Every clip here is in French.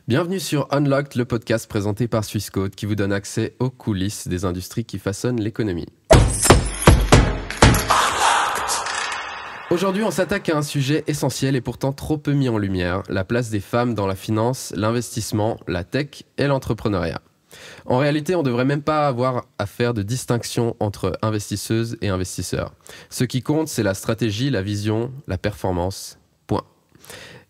Bienvenue sur Unlocked, le podcast présenté par Swissquote qui vous donne accès aux coulisses des industries qui façonnent l'économie. Aujourd'hui, on s'attaque à un sujet essentiel et pourtant trop peu mis en lumière, la place des femmes dans la finance, l'investissement, la tech et l'entrepreneuriat. En réalité, on ne devrait même pas avoir à faire de distinction entre investisseuses et investisseurs. Ce qui compte, c'est la stratégie, la vision, la performance. Point.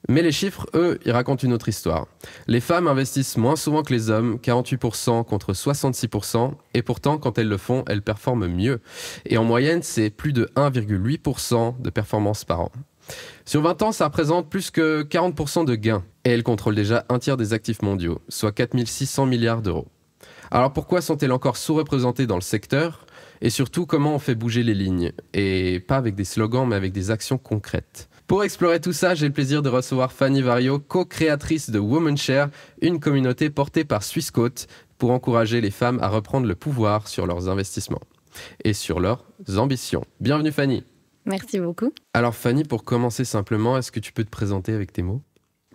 Mais les chiffres, eux, ils racontent une autre histoire. Les femmes investissent moins souvent que les hommes, 48% contre 66%, et pourtant, quand elles le font, elles performent mieux. Et en moyenne, c'est plus de 1,8% de performance par an. Sur 20 ans, ça représente plus que 40% de gains. Et elles contrôlent déjà un tiers des actifs mondiaux, soit 4 600 milliards d'euros. Alors pourquoi sont-elles encore sous-représentées dans le secteur ? Et surtout, comment on fait bouger les lignes ? Et pas avec des slogans, mais avec des actions concrètes. Pour explorer tout ça, j'ai le plaisir de recevoir Fanny Vario, co-créatrice de WomanShare, une communauté portée par Swissquote pour encourager les femmes à reprendre le pouvoir sur leurs investissements et sur leurs ambitions. Bienvenue Fanny. Merci beaucoup. Alors Fanny, pour commencer simplement, est-ce que tu peux te présenter avec tes mots ?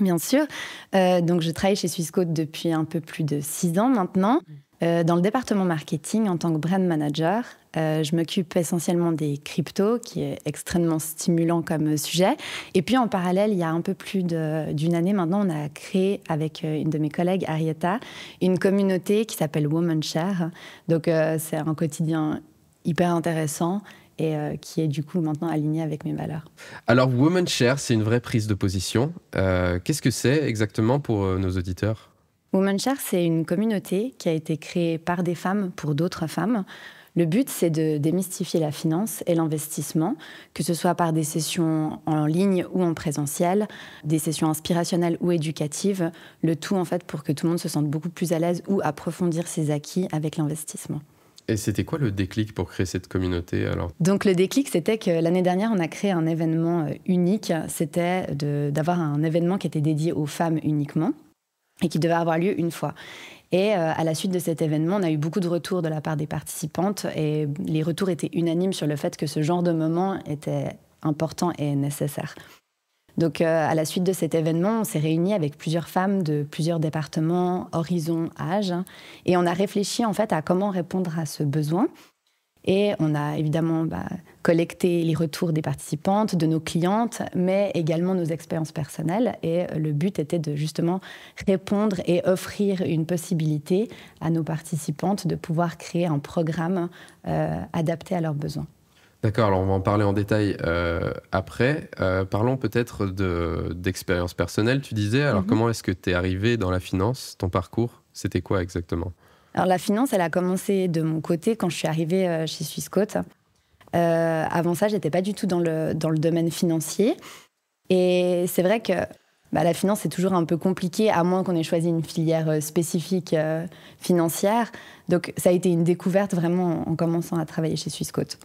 Bien sûr. Donc je travaille chez Swissquote depuis un peu plus de 6 ans maintenant, dans le département marketing en tant que brand manager. Je m'occupe essentiellement des cryptos, qui est extrêmement stimulant comme sujet. Et puis en parallèle, il y a un peu plus d'une année maintenant, on a créé avec une de mes collègues, Arietta, une communauté qui s'appelle WomanShare. Donc c'est un quotidien hyper intéressant et qui est du coup maintenant aligné avec mes valeurs. Alors WomanShare, c'est une vraie prise de position. Qu'est-ce que c'est exactement pour nos auditeurs ? WomanShare, c'est une communauté qui a été créée par des femmes pour d'autres femmes. Le but, c'est de démystifier la finance et l'investissement, que ce soit par des sessions en ligne ou en présentiel, des sessions inspirationnelles ou éducatives, le tout en fait pour que tout le monde se sente beaucoup plus à l'aise ou approfondir ses acquis avec l'investissement. Et c'était quoi le déclic pour créer cette communauté alors ? Donc le déclic, c'était que l'année dernière, on a créé un événement unique. C'était d'avoir un événement qui était dédié aux femmes uniquement et qui devait avoir lieu une fois. Et à la suite de cet événement, on a eu beaucoup de retours de la part des participantes et les retours étaient unanimes sur le fait que ce genre de moment était important et nécessaire. Donc à la suite de cet événement, on s'est réunis avec plusieurs femmes de plusieurs départements, horizons, âges, et on a réfléchi en fait à comment répondre à ce besoin. Et on a évidemment collecté les retours des participantes, de nos clientes, mais également nos expériences personnelles. Et le but était de justement répondre et offrir une possibilité à nos participantes de pouvoir créer un programme adapté à leurs besoins. D'accord, alors on va en parler en détail après. Parlons peut-être d'expérience personnelle, tu disais. Alors comment est-ce que tu es arrivée dans la finance ? Ton parcours, c'était quoi exactement ? Alors la finance, elle a commencé de mon côté quand je suis arrivée chez Swissquote. Avant ça, j'étais pas du tout dans le domaine financier. Et c'est vrai que la finance, c'est toujours un peu compliqué, à moins qu'on ait choisi une filière spécifique financière. Donc ça a été une découverte vraiment en commençant à travailler chez Swissquote.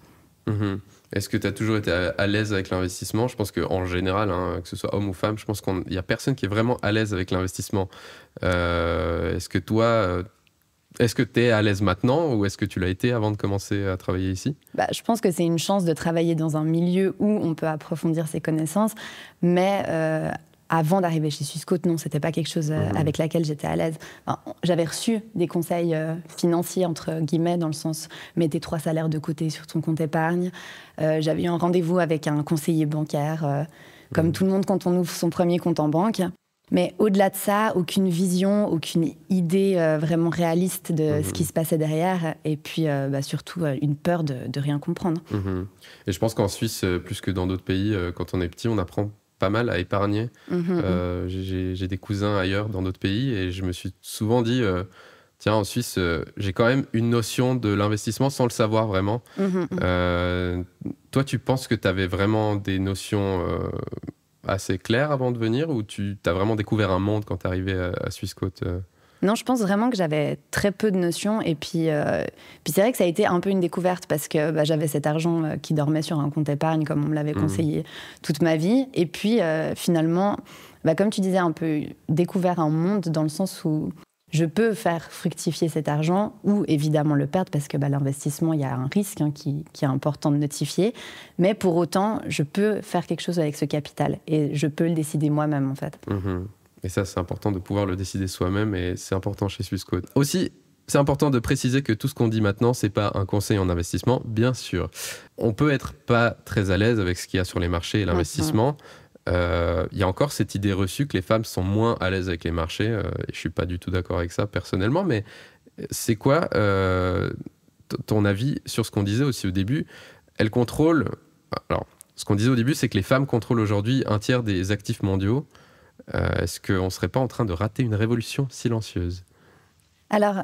Est-ce que tu as toujours été à l'aise avec l'investissement ? Je pense qu'en général, que ce soit homme ou femme, je pense qu'il n'y a personne qui est vraiment à l'aise avec l'investissement. Est-ce que toi... Est-ce que tu es à l'aise maintenant ou est-ce que tu l'as été avant de commencer à travailler ici ? Je pense que c'est une chance de travailler dans un milieu où on peut approfondir ses connaissances. Mais avant d'arriver chez Swissquote, non, ce n'était pas quelque chose avec laquelle j'étais à l'aise. J'avais reçu des conseils financiers, entre guillemets, dans le sens « mettez 3 salaires de côté sur ton compte épargne ». J'avais eu un rendez-vous avec un conseiller bancaire, comme tout le monde quand on ouvre son premier compte en banque. Mais au-delà de ça, aucune vision, aucune idée vraiment réaliste de ce qui se passait derrière. Et puis surtout une peur de rien comprendre. Et je pense qu'en Suisse, plus que dans d'autres pays, quand on est petit, on apprend pas mal à épargner. J'ai des cousins ailleurs dans d'autres pays et je me suis souvent dit, tiens, en Suisse, j'ai quand même une notion de l'investissement sans le savoir vraiment. Toi, tu penses que tu avais vraiment des notions... assez clair avant de venir ou tu as vraiment découvert un monde quand tu es arrivé à Swissquote ? Non, je pense vraiment que j'avais très peu de notions et puis c'est vrai que ça a été un peu une découverte parce que j'avais cet argent qui dormait sur un compte épargne comme on me l'avait conseillé toute ma vie et puis finalement, comme tu disais, un peu découvert un monde dans le sens où je peux faire fructifier cet argent ou évidemment le perdre parce que l'investissement, il y a un risque qui est important de notifier. Mais pour autant, je peux faire quelque chose avec ce capital et je peux le décider moi-même en fait. Et ça, c'est important de pouvoir le décider soi-même et c'est important chez Swissquote. Aussi, c'est important de préciser que tout ce qu'on dit maintenant, c'est pas un conseil en investissement, bien sûr. On peut être pas très à l'aise avec ce qu'il y a sur les marchés et l'investissement. Il y a encore cette idée reçue que les femmes sont moins à l'aise avec les marchés. Et je suis pas du tout d'accord avec ça personnellement, mais c'est quoi ton avis sur ce qu'on disait aussi au début? Elles contrôlent... Alors, ce qu'on disait au début, c'est que les femmes contrôlent aujourd'hui un tiers des actifs mondiaux. Est-ce qu'on ne serait pas en train de rater une révolution silencieuse? Alors,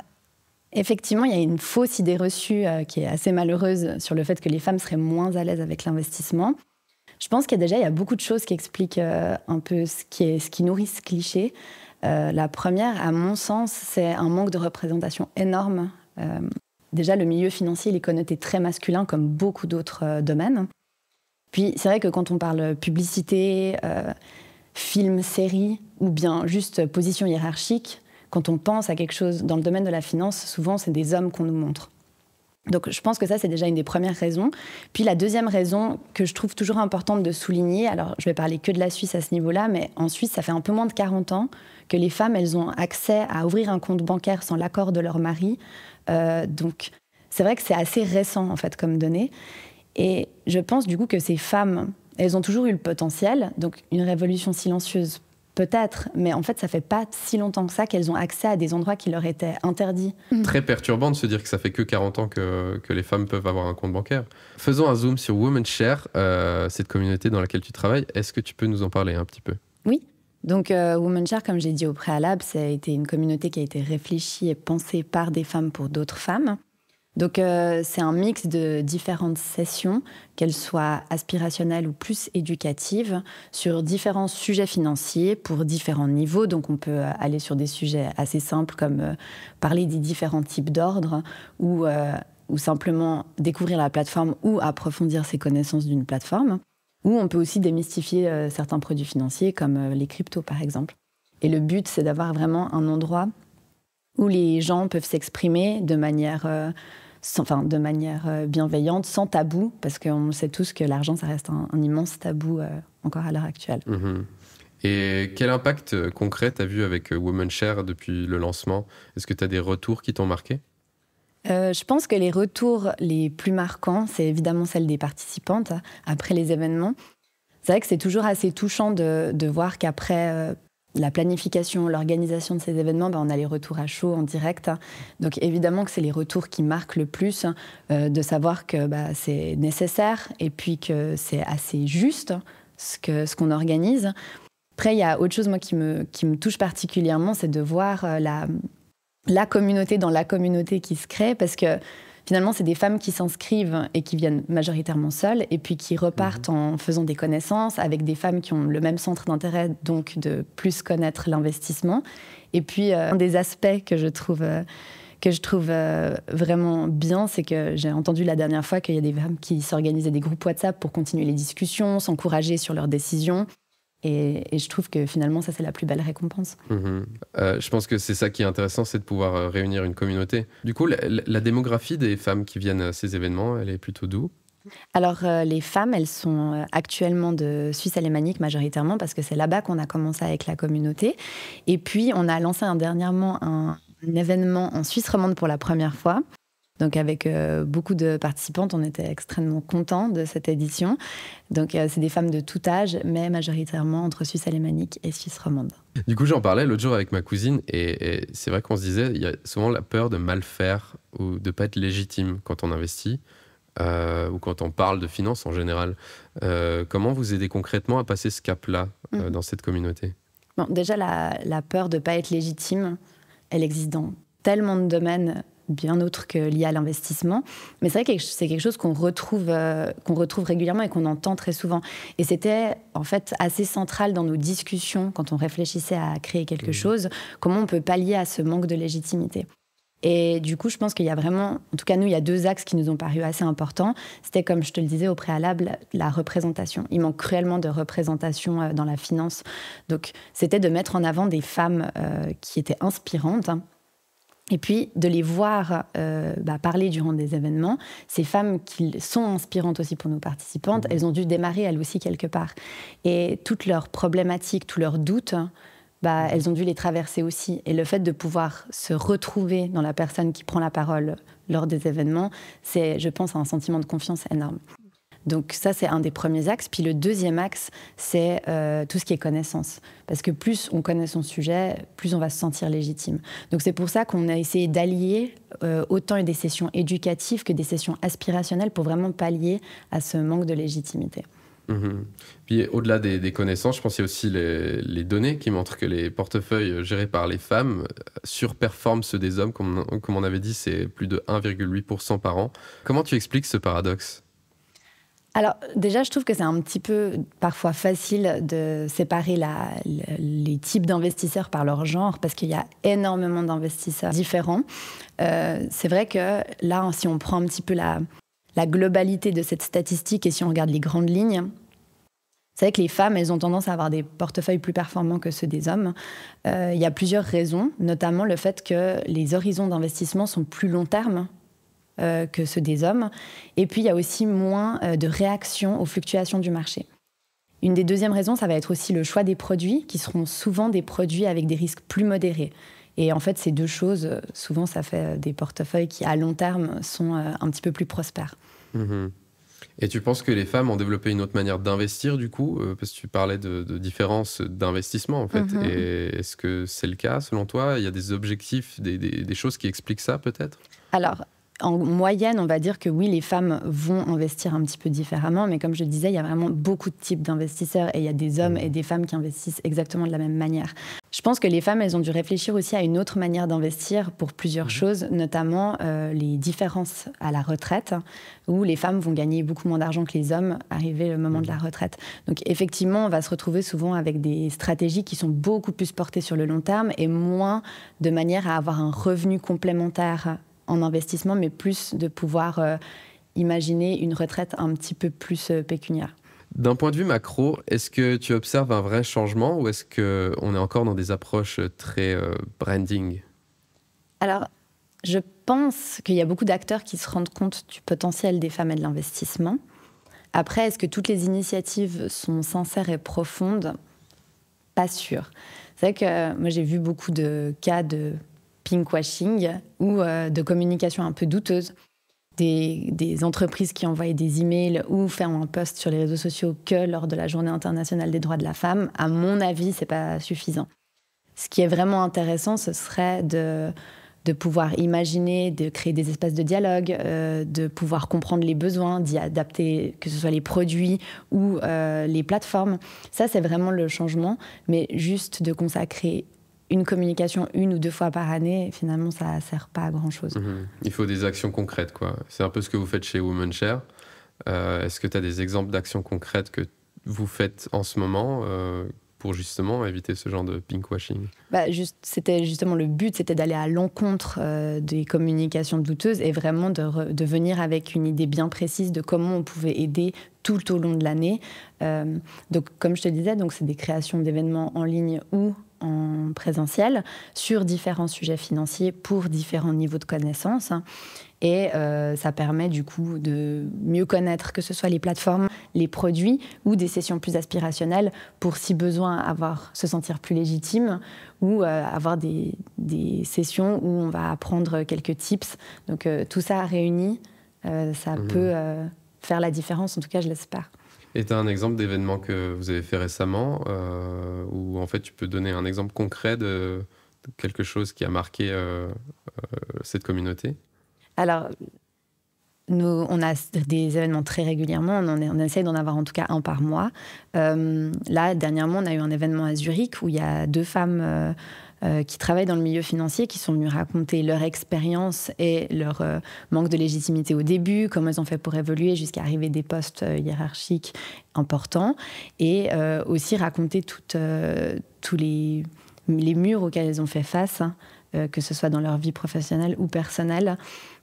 effectivement, il y a une fausse idée reçue qui est assez malheureuse sur le fait que les femmes seraient moins à l'aise avec l'investissement. Je pense qu'il y a beaucoup de choses qui expliquent un peu ce qui nourrit ce cliché. La première, à mon sens, c'est un manque de représentation énorme. Déjà, le milieu financier, il est connoté très masculin, comme beaucoup d'autres domaines. Puis, c'est vrai que quand on parle publicité, film, série, ou bien juste position hiérarchique, quand on pense à quelque chose dans le domaine de la finance, souvent, c'est des hommes qu'on nous montre. Donc, je pense que ça, c'est déjà une des premières raisons. Puis, la deuxième raison que je trouve toujours importante de souligner, alors je vais parler que de la Suisse à ce niveau-là, mais en Suisse, ça fait un peu moins de 40 ans que les femmes, elles ont accès à ouvrir un compte bancaire sans l'accord de leur mari. Donc, c'est vrai que c'est assez récent, en fait, comme donnée. Et je pense, du coup, que ces femmes, elles ont toujours eu le potentiel. Donc, une révolution silencieuse, peut-être, mais en fait, ça fait pas si longtemps que ça qu'elles ont accès à des endroits qui leur étaient interdits. Très perturbant de se dire que ça fait que 40 ans que les femmes peuvent avoir un compte bancaire. Faisons un zoom sur WomenShare, cette communauté dans laquelle tu travailles. Est-ce que tu peux nous en parler un petit peu? Oui. Donc, WomenShare, comme j'ai dit au préalable, ça a été une communauté qui a été réfléchie et pensée par des femmes pour d'autres femmes. Donc, c'est un mix de différentes sessions, qu'elles soient aspirationnelles ou plus éducatives, sur différents sujets financiers pour différents niveaux. Donc, on peut aller sur des sujets assez simples comme parler des différents types d'ordres ou simplement découvrir la plateforme ou approfondir ses connaissances d'une plateforme. Ou on peut aussi démystifier certains produits financiers comme les cryptos, par exemple. Et le but, c'est d'avoir vraiment un endroit où les gens peuvent s'exprimer de manière bienveillante, sans tabou, parce qu'on sait tous que l'argent, ça reste un immense tabou encore à l'heure actuelle. Mmh. Et quel impact concret tu as vu avec WomenShare depuis le lancement? Est-ce que tu as des retours qui t'ont marqué? Je pense que les retours les plus marquants, c'est évidemment celles des participantes après les événements. C'est vrai que c'est toujours assez touchant de voir qu'après la planification, l'organisation de ces événements, on a les retours à chaud en direct. Donc évidemment que c'est les retours qui marquent le plus, de savoir que c'est nécessaire et puis que c'est assez juste ce qu'on organise. Après, il y a autre chose moi, qui me touche particulièrement, c'est de voir la communauté dans la communauté qui se crée, parce que finalement, c'est des femmes qui s'inscrivent et qui viennent majoritairement seules, et puis qui repartent en faisant des connaissances avec des femmes qui ont le même centre d'intérêt, donc de plus connaître l'investissement. Et puis, un des aspects que je trouve vraiment bien, c'est que j'ai entendu la dernière fois qu'il y a des femmes qui s'organisaient des groupes WhatsApp pour continuer les discussions, s'encourager sur leurs décisions. Et je trouve que finalement, ça, c'est la plus belle récompense. Je pense que c'est ça qui est intéressant, c'est de pouvoir réunir une communauté. Du coup, la démographie des femmes qui viennent à ces événements, elle est plutôt d'où? Alors, les femmes, elles sont actuellement de Suisse alémanique majoritairement, parce que c'est là-bas qu'on a commencé avec la communauté. Et puis, on a lancé dernièrement un événement en Suisse romande pour la première fois. Donc avec beaucoup de participantes, on était extrêmement contents de cette édition. Donc c'est des femmes de tout âge, mais majoritairement entre Suisse alémanique et Suisse romande. Du coup, j'en parlais l'autre jour avec ma cousine, et c'est vrai qu'on se disait, il y a souvent la peur de mal faire ou de ne pas être légitime quand on investit, ou quand on parle de finances en général. Comment vous aidez concrètement à passer ce cap-là dans cette communauté? Bon, déjà, la peur de ne pas être légitime, elle existe dans tellement de domaines bien autre que lié à l'investissement. Mais c'est vrai que c'est quelque chose qu'on retrouve régulièrement et qu'on entend très souvent. Et c'était en fait assez central dans nos discussions quand on réfléchissait à créer quelque chose, comment on peut pallier à ce manque de légitimité. Et du coup, je pense qu'il y a vraiment, en tout cas nous, il y a deux axes qui nous ont paru assez importants. C'était, comme je te le disais au préalable, la représentation. Il manque cruellement de représentation dans la finance. Donc c'était de mettre en avant des femmes qui étaient inspirantes, et puis de les voir parler durant des événements. Ces femmes qui sont inspirantes aussi pour nos participantes, elles ont dû démarrer elles aussi quelque part. Et toutes leurs problématiques, tous leurs doutes, elles ont dû les traverser aussi. Et le fait de pouvoir se retrouver dans la personne qui prend la parole lors des événements, c'est, je pense, un sentiment de confiance énorme. Donc ça, c'est un des premiers axes. Puis le deuxième axe, c'est tout ce qui est connaissance. Parce que plus on connaît son sujet, plus on va se sentir légitime. Donc c'est pour ça qu'on a essayé d'allier autant des sessions éducatives que des sessions aspirationnelles pour vraiment pallier à ce manque de légitimité. Puis au-delà des connaissances, je pense qu'il y a aussi les données qui montrent que les portefeuilles gérés par les femmes surperforment ceux des hommes. Comme on avait dit, c'est plus de 1,8% par an. Comment tu expliques ce paradoxe ? Alors déjà, je trouve que c'est un petit peu parfois facile de séparer les types d'investisseurs par leur genre, parce qu'il y a énormément d'investisseurs différents. C'est vrai que là, si on prend un petit peu la globalité de cette statistique et si on regarde les grandes lignes, c'est vrai que les femmes, elles ont tendance à avoir des portefeuilles plus performants que ceux des hommes. Il y a plusieurs raisons, notamment le fait que les horizons d'investissement sont plus long terme que ceux des hommes. Et puis, il y a aussi moins de réaction aux fluctuations du marché. Une des deuxièmes raisons, ça va être aussi le choix des produits, qui seront souvent des produits avec des risques plus modérés. Et en fait, ces deux choses, souvent, ça fait des portefeuilles qui, à long terme, sont un petit peu plus prospères. Et tu penses que les femmes ont développé une autre manière d'investir, du coup, parce que tu parlais de différences d'investissement, en fait. Et est-ce que c'est le cas, selon toi ? Il y a des objectifs, des choses qui expliquent ça, peut-être ? Alors, en moyenne, on va dire que oui, les femmes vont investir un petit peu différemment, mais comme je le disais, il y a vraiment beaucoup de types d'investisseurs et il y a des hommes et des femmes qui investissent exactement de la même manière. Je pense que les femmes, elles ont dû réfléchir aussi à une autre manière d'investir pour plusieurs choses, notamment les différences à la retraite, où les femmes vont gagner beaucoup moins d'argent que les hommes arrivé le moment de la retraite. Donc effectivement, on va se retrouver souvent avec des stratégies qui sont beaucoup plus portées sur le long terme et moins de manière à avoir un revenu complémentaire en investissement, mais plus de pouvoir imaginer une retraite un petit peu plus pécuniaire. D'un point de vue macro, est-ce que tu observes un vrai changement ou est-ce qu'on est encore dans des approches très branding ? Alors, je pense qu'il y a beaucoup d'acteurs qui se rendent compte du potentiel des femmes et de l'investissement. Après, est-ce que toutes les initiatives sont sincères et profondes ? Pas sûr. C'est vrai que moi, j'ai vu beaucoup de cas de pinkwashing ou de communication un peu douteuse. Des entreprises qui envoyaient des emails ou faire un post sur les réseaux sociaux que lors de la Journée internationale des droits de la femme, à mon avis, c'est pas suffisant. Ce qui est vraiment intéressant, ce serait de pouvoir imaginer, de créer des espaces de dialogue, de pouvoir comprendre les besoins, d'y adapter, que ce soit les produits ou les plateformes. Ça, c'est vraiment le changement, mais juste de consacrer une communication 1 ou 2 fois par année, finalement, ça ne sert pas à grand-chose. Il faut des actions concrètes, quoi. C'est un peu ce que vous faites chez Womenshare. Est-ce que tu as des exemples d'actions concrètes que vous faites en ce moment pour justement éviter ce genre de pinkwashing ? C'était justement le but, c'était d'aller à l'encontre des communications douteuses et vraiment de venir avec une idée bien précise de comment on pouvait aider tout au long de l'année. Donc, comme je te disais, c'est des créations d'événements en ligne ou en présentiel sur différents sujets financiers pour différents niveaux de connaissances. Et ça permet du coup de mieux connaître que ce soit les plateformes, les produits ou des sessions plus aspirationnelles pour, si besoin, se sentir plus légitime ou avoir des sessions où on va apprendre quelques tips. Donc tout ça réuni, ça peut faire la différence, en tout cas je l'espère. Et tu as un exemple d'événement que vous avez fait récemment où en fait tu peux donner un exemple concret de quelque chose qui a marqué cette communauté ? Alors, on a des événements très régulièrement, on essaie d'en avoir en tout cas un par mois. Là, dernièrement, on a eu un événement à Zurich où il y a 2 femmes qui travaillent dans le milieu financier, qui sont venues raconter leur expérience et leur manque de légitimité au début, comment elles ont fait pour évoluer jusqu'à arriver à des postes hiérarchiques importants, et aussi raconter tous les murs auxquels elles ont fait face que ce soit dans leur vie professionnelle ou personnelle,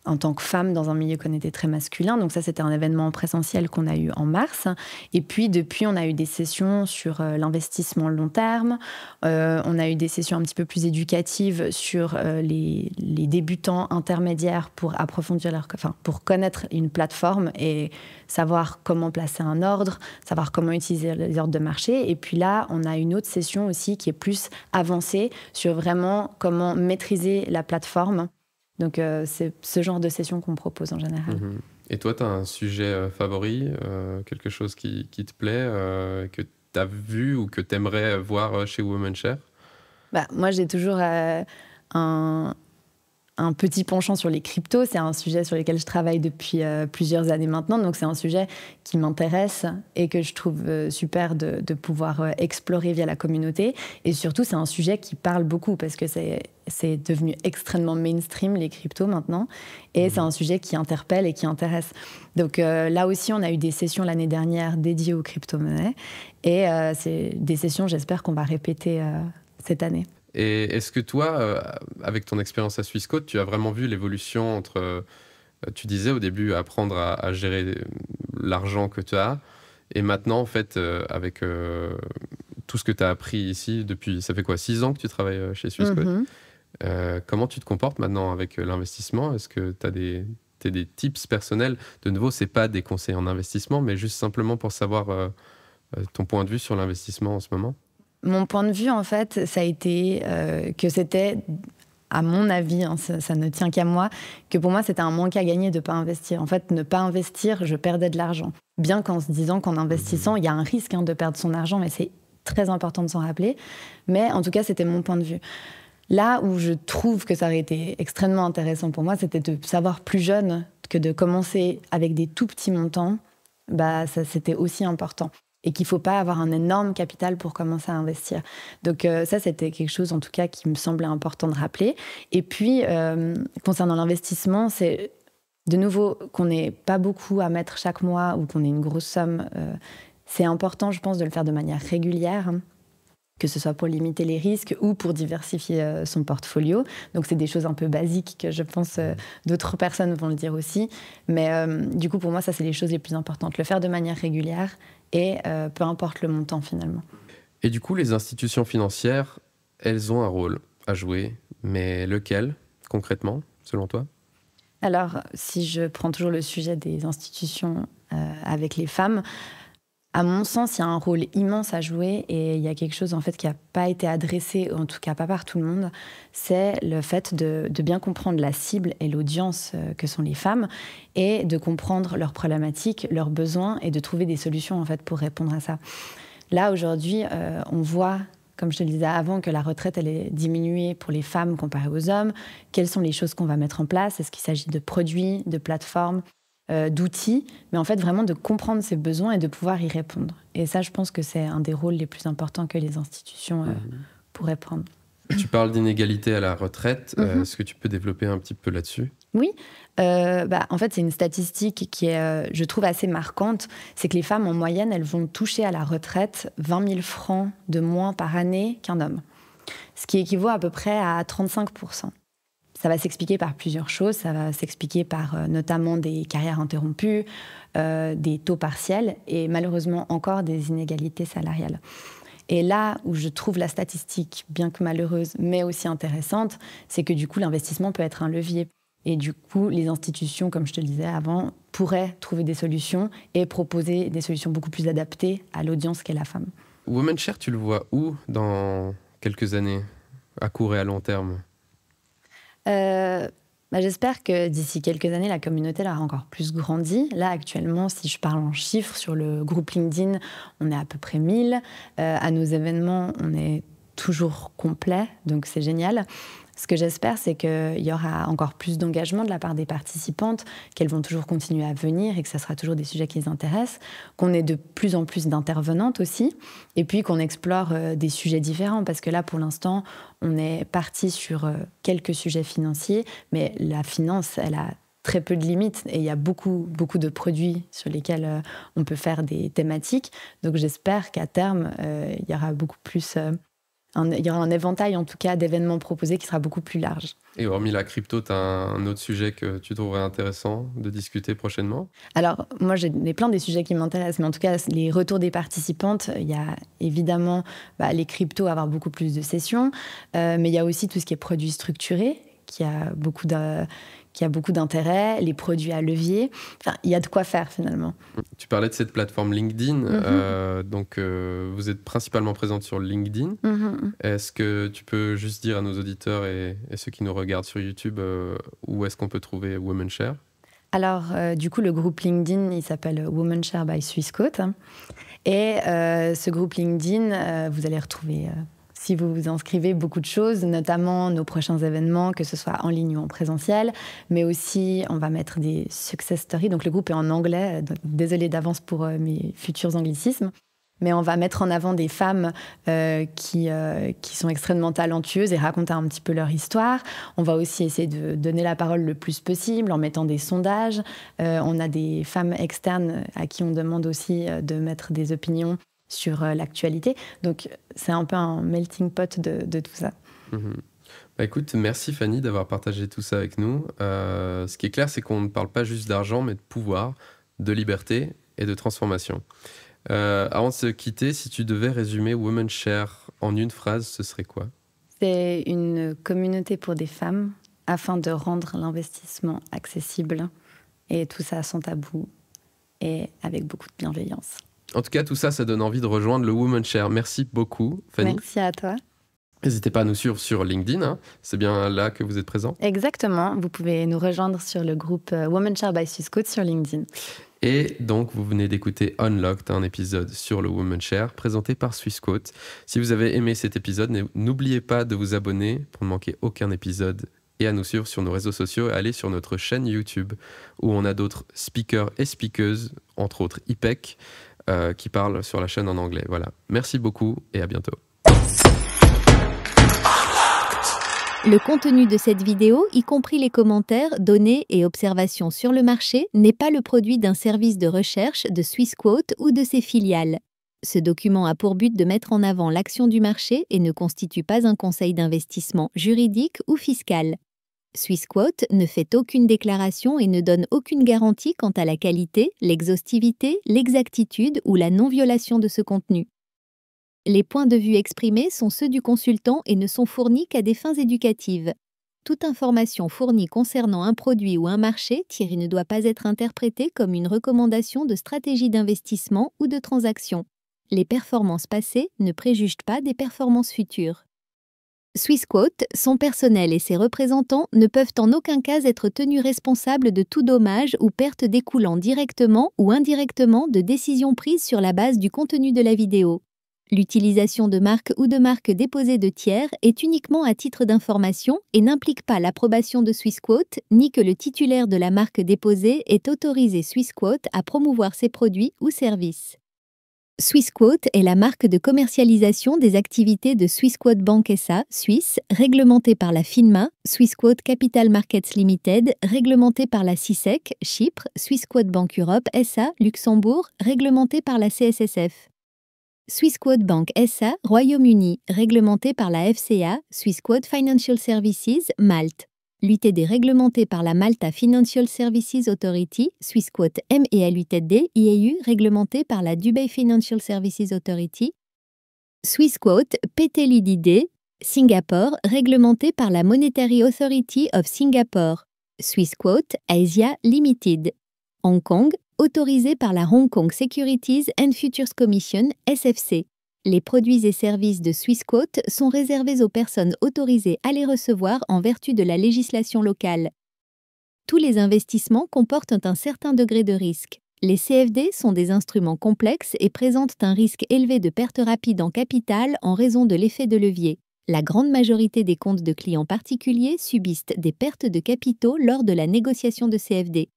en tant que femme dans un milieu qu'on était très masculin. Donc ça, c'était un événement présentiel qu'on a eu en mars. Et puis, depuis, on a eu des sessions sur l'investissement long terme. On a eu des sessions un petit peu plus éducatives sur les débutants intermédiaires pour approfondir pour connaître une plateforme et savoir comment placer un ordre, savoir comment utiliser les ordres de marché. Et puis là, on a une autre session aussi qui est plus avancée sur vraiment comment maîtriser la plateforme. Donc, c'est ce genre de session qu'on propose en général. Mmh. Et toi, tu as un sujet favori, quelque chose qui te plaît, que tu as vu ou que tu aimerais voir chez Womenshare? Moi, j'ai toujours un petit penchant sur les cryptos. C'est un sujet sur lequel je travaille depuis plusieurs années maintenant. Donc, c'est un sujet qui m'intéresse et que je trouve super de pouvoir explorer via la communauté. Et surtout, c'est un sujet qui parle beaucoup parce que c'est devenu extrêmement mainstream, les cryptos, maintenant. Et c'est un sujet qui interpelle et qui intéresse. Donc, là aussi, on a eu des sessions l'année dernière dédiées aux crypto-monnaies. Et c'est des sessions, j'espère, qu'on va répéter cette année. Et est-ce que toi, avec ton expérience à Swissquote, tu as vraiment vu l'évolution entre, tu disais au début, apprendre à gérer l'argent que tu as, et maintenant, en fait, avec tout ce que tu as appris ici depuis, ça fait quoi, 6 ans que tu travailles chez Swissquote? Comment tu te comportes maintenant avec l'investissement? Est-ce que tu as des tips personnels? De nouveau, ce n'est pas des conseils en investissement, mais juste simplement pour savoir ton point de vue sur l'investissement en ce moment. Mon point de vue, en fait, ça a été que c'était, à mon avis, ça ne tient qu'à moi, que pour moi, c'était un manque à gagner de ne pas investir. En fait, ne pas investir, je perdais de l'argent. Bien qu'en se disant qu'en investissant, il y a un risque de perdre son argent, mais c'est très important de s'en rappeler. Mais en tout cas, c'était mon point de vue. Là où je trouve que ça aurait été extrêmement intéressant pour moi, c'était de savoir plus jeune que de commencer avec des tout petits montants. Ça, c'était aussi important. Et qu'il ne faut pas avoir un énorme capital pour commencer à investir. Donc ça, c'était quelque chose, en tout cas, qui me semblait important de rappeler. Et puis, concernant l'investissement, c'est de nouveau qu'on n'ait pas beaucoup à mettre chaque mois ou qu'on ait une grosse somme. C'est important, je pense, de le faire de manière régulière, que ce soit pour limiter les risques ou pour diversifier son portfolio. Donc, c'est des choses un peu basiques que je pense d'autres personnes vont le dire aussi. Mais du coup, pour moi, ça, c'est les choses les plus importantes. Le faire de manière régulière et peu importe le montant, finalement. Et du coup, les institutions financières, elles ont un rôle à jouer. Mais lequel, concrètement, selon toi? Alors, si je prends toujours le sujet des institutions avec les femmes, à mon sens, il y a un rôle immense à jouer et il y a quelque chose en fait qui n'a pas été adressé, en tout cas pas par tout le monde, c'est le fait de bien comprendre la cible et l'audience que sont les femmes et de comprendre leurs problématiques, leurs besoins et de trouver des solutions en fait pour répondre à ça. Là, aujourd'hui, on voit, comme je te le disais avant, que la retraite elle est diminuée pour les femmes comparée aux hommes. Quelles sont les choses qu'on va mettre en place? Est-ce qu'il s'agit de produits, de plateformes, d'outils, mais en fait vraiment de comprendre ses besoins et de pouvoir y répondre. Et ça, je pense que c'est un des rôles les plus importants que les institutions pourraient prendre. Tu parles d'inégalité à la retraite. Est-ce que tu peux développer un petit peu là-dessus? Oui. En fait, c'est une statistique qui est, je trouve, assez marquante. C'est que les femmes, en moyenne, elles vont toucher à la retraite 20 000 francs de moins par année qu'un homme. Ce qui équivaut à peu près à 35%. Ça va s'expliquer par plusieurs choses. Ça va s'expliquer par notamment des carrières interrompues, des taux partiels et malheureusement encore des inégalités salariales. Et là où je trouve la statistique, bien que malheureuse, mais aussi intéressante, c'est que du coup, l'investissement peut être un levier. Et du coup, les institutions, comme je te le disais avant, pourraient trouver des solutions et proposer des solutions beaucoup plus adaptées à l'audience qu'est la femme. Womenshare, tu le vois où dans quelques années, à court et à long terme? J'espère que d'ici quelques années, la communauté aura encore plus grandi. Là, actuellement, si je parle en chiffres, sur le groupe LinkedIn, on est à peu près 1000. À nos événements, on est toujours complet, donc c'est génial. Ce que j'espère, c'est qu'il y aura encore plus d'engagement de la part des participantes, qu'elles vont toujours continuer à venir et que ça sera toujours des sujets qui les intéressent, qu'on ait de plus en plus d'intervenantes aussi, et puis qu'on explore des sujets différents, parce que là, pour l'instant, on est parti sur quelques sujets financiers, mais la finance, elle a très peu de limites et il y a beaucoup de produits sur lesquels on peut faire des thématiques. Donc j'espère qu'à terme, il y aura beaucoup plus il y aura un éventail en tout cas d'événements proposés qui sera beaucoup plus large. Et hormis la crypto, tu as un autre sujet que tu trouverais intéressant de discuter prochainement? Alors, moi, j'ai plein des sujets qui m'intéressent, mais en tout cas, les retours des participantes, il y a évidemment les cryptos, avoir beaucoup plus de sessions, mais il y a aussi tout ce qui est produits structurés, qui a beaucoup d'intérêt, les produits à levier. Enfin, il y a de quoi faire finalement. Tu parlais de cette plateforme LinkedIn, donc vous êtes principalement présente sur LinkedIn. Est-ce que tu peux juste dire à nos auditeurs et ceux qui nous regardent sur YouTube où est-ce qu'on peut trouver Womenshare? Alors, du coup, le groupe LinkedIn, il s'appelle Womenshare by Swissquote. Et ce groupe LinkedIn, vous allez retrouver... si vous vous inscrivez, beaucoup de choses, notamment nos prochains événements, que ce soit en ligne ou en présentiel, mais aussi on va mettre des success stories. Donc le groupe est en anglais, donc désolée d'avance pour mes futurs anglicismes, mais on va mettre en avant des femmes qui sont extrêmement talentueuses et raconter un petit peu leur histoire. On va aussi essayer de donner la parole le plus possible en mettant des sondages. On a des femmes externes à qui on demande aussi de mettre des opinions sur l'actualité. Donc, c'est un peu un melting pot de tout ça. Écoute, merci Fanny d'avoir partagé tout ça avec nous. Ce qui est clair, c'est qu'on ne parle pas juste d'argent, mais de pouvoir, de liberté et de transformation. Avant de se quitter, si tu devais résumer Womenshare en une phrase, ce serait quoi? C'est une communauté pour des femmes afin de rendre l'investissement accessible et tout ça sans tabou et avec beaucoup de bienveillance. En tout cas, tout ça, ça donne envie de rejoindre le Womenshare. Merci beaucoup, Fanny. Merci à toi. N'hésitez pas à nous suivre sur LinkedIn. Hein. C'est bien là que vous êtes présent. Exactement. Vous pouvez nous rejoindre sur le groupe Womenshare by Swissquote sur LinkedIn. Et donc, vous venez d'écouter Unlocked, un épisode sur le Womenshare présenté par Swissquote. Si vous avez aimé cet épisode, n'oubliez pas de vous abonner pour ne manquer aucun épisode et à nous suivre sur nos réseaux sociaux et aller sur notre chaîne YouTube où on a d'autres speakers et speakeuses, entre autres IPEC, qui parlent sur la chaîne en anglais. Voilà. Merci beaucoup et à bientôt. Le contenu de cette vidéo, y compris les commentaires, données et observations sur le marché, n'est pas le produit d'un service de recherche de Swissquote ou de ses filiales. Ce document a pour but de mettre en avant l'action du marché et ne constitue pas un conseil d'investissement juridique ou fiscal. Swissquote ne fait aucune déclaration et ne donne aucune garantie quant à la qualité, l'exhaustivité, l'exactitude ou la non-violation de ce contenu. Les points de vue exprimés sont ceux du consultant et ne sont fournis qu'à des fins éducatives. Toute information fournie concernant un produit ou un marché ne doit pas être interprétée comme une recommandation de stratégie d'investissement ou de transaction. Les performances passées ne préjugent pas des performances futures. Swissquote, son personnel et ses représentants ne peuvent en aucun cas être tenus responsables de tout dommage ou perte découlant directement ou indirectement de décisions prises sur la base du contenu de la vidéo. L'utilisation de marques ou de marques déposées de tiers est uniquement à titre d'information et n'implique pas l'approbation de Swissquote, ni que le titulaire de la marque déposée ait autorisé Swissquote à promouvoir ses produits ou services. Swissquote est la marque de commercialisation des activités de Swissquote Bank SA, Suisse, réglementée par la FINMA, Swissquote Capital Markets Limited, réglementée par la CISEC, Chypre, Swissquote Bank Europe SA, Luxembourg, réglementée par la CSSF. Swissquote Bank SA, Royaume-Uni, réglementé par la FCA, Swissquote Financial Services, Malte. L'UTD réglementé par la Malta Financial Services Authority, Swissquote MELUTD, IAU réglementé par la Dubai Financial Services Authority. Swissquote PTLIDD, Singapour, réglementé par la Monetary Authority of Singapore. Swissquote Asia Limited. Hong Kong, autorisé par la Hong Kong Securities and Futures Commission, SFC. Les produits et services de Swissquote sont réservés aux personnes autorisées à les recevoir en vertu de la législation locale. Tous les investissements comportent un certain degré de risque. Les CFD sont des instruments complexes et présentent un risque élevé de perte rapide en capital en raison de l'effet de levier. La grande majorité des comptes de clients particuliers subissent des pertes de capitaux lors de la négociation de CFD.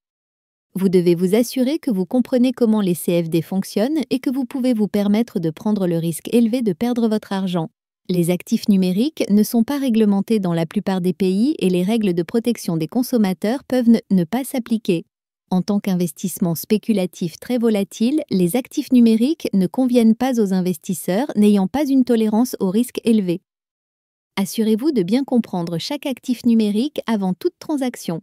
Vous devez vous assurer que vous comprenez comment les CFD fonctionnent et que vous pouvez vous permettre de prendre le risque élevé de perdre votre argent. Les actifs numériques ne sont pas réglementés dans la plupart des pays et les règles de protection des consommateurs peuvent ne pas s'appliquer. En tant qu'investissement spéculatif très volatile, les actifs numériques ne conviennent pas aux investisseurs n'ayant pas une tolérance au risque élevé. Assurez-vous de bien comprendre chaque actif numérique avant toute transaction.